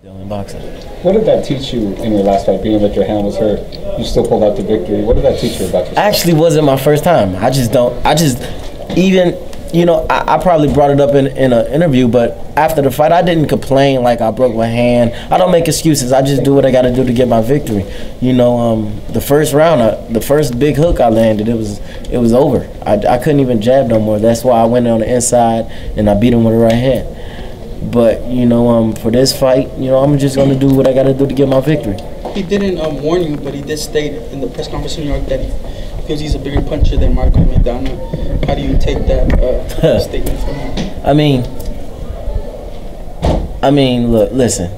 in boxing. What did that teach you in your last fight? Being that your hand was hurt, you still pulled out the victory. What did that teach you about yourself? Actually, wasn't my first time. I probably brought it up in an interview, but after the fight, I didn't complain like I broke my hand. I don't make excuses. I just do what I got to do to get my victory. The first round, the first big hook I landed, it was over. I couldn't even jab no more. That's why I went on the inside and I beat him with the right hand. But for this fight, I'm just gonna do what I got to do to get my victory. He didn't warn you, but he did state in the press conference in New York that he feels he's a bigger puncher than Marco Maidana. How do you take that statement from him? I mean, look, listen.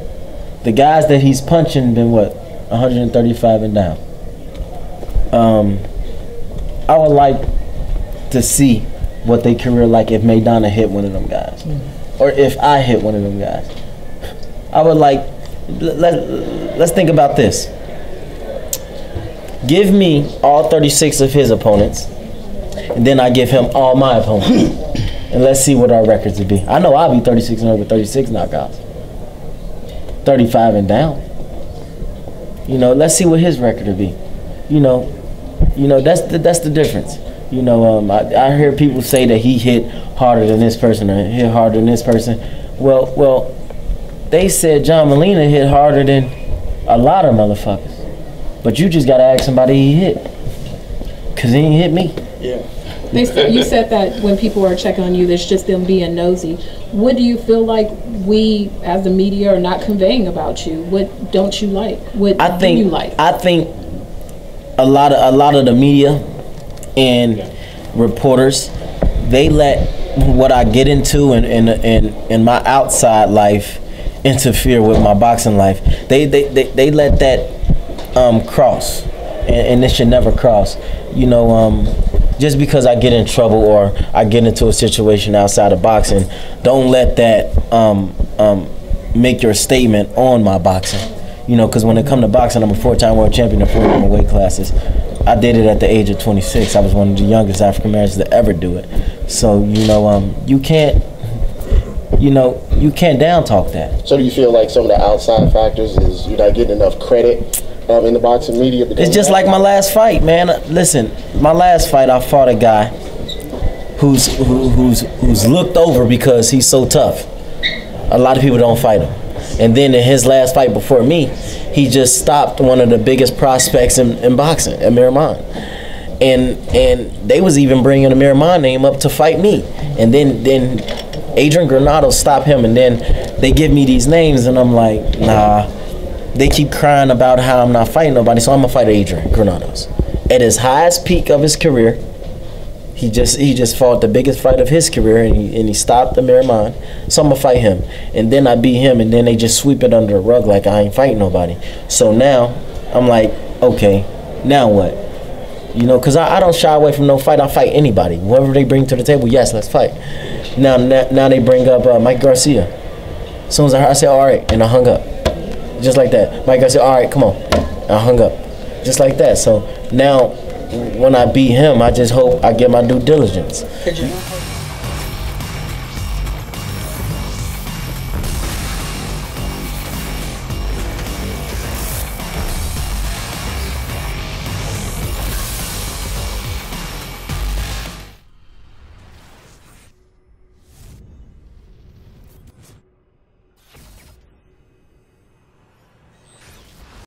The guys that he's punching been what, 135 and down. I would like to see what their career like if Maidana hit one of them guys, or if I hit one of them guys. I would like. Let's think about this. Give me all 36 of his opponents, and then I give him all my opponents. And let's see what our records would be. I know I'll be 36-0 with 36 knockouts. 35 and down. Let's see what his record would be. That's the difference. I hear people say that he hit harder than this person or hit harder than this person. Well, they said John Molina hit harder than a lot of motherfuckers. But you just gotta ask somebody he hit, cause he ain't hit me. Yeah. You said that when people are checking on you, there's just them being nosy. What do you feel like we, as the media, are not conveying about you? What don't you like? What do you like? I think a lot of the media and reporters, they let what I get into in my outside life interfere with my boxing life. They let that cross, and it should never cross. Just because I get in trouble or I get into a situation outside of boxing, don't let that make your statement on my boxing. Because when it comes to boxing, I'm a 4-time world champion in 4 different weight classes. I did it at the age of 26. I was one of the youngest African Americans to ever do it. So you can't down talk that. So do you feel like some of the outside factors is you're not getting enough credit in the boxing media? It's just like my last fight, man. Listen, my last fight, I fought a guy who's looked over because he's so tough. A lot of people don't fight him. And then in his last fight before me, he just stopped one of the biggest prospects in boxing, Amir Khan. And they was even bringing Amir Khan name up to fight me. And then Adrien Broner stopped him, and then they give me these names, and I'm like, nah. They keep crying about how I'm not fighting nobody, so I'm gonna fight Adrien Broner. At his highest peak of his career, he just fought the biggest fight of his career, and he stopped Amir Khan. So I'm gonna fight him, and then I beat him, and then they just sweep it under the rug like I ain't fighting nobody. So now I'm like, okay, now what? Because I don't shy away from no fight. I fight anybody, whoever they bring to the table. Yes, let's fight. Now they bring up Mike Garcia. As soon as I said all right, and I hung up. Just like that. Mike Garcia, all right, come on. I hung up. Just like that. So now, when I beat him, I just hope I get my due diligence.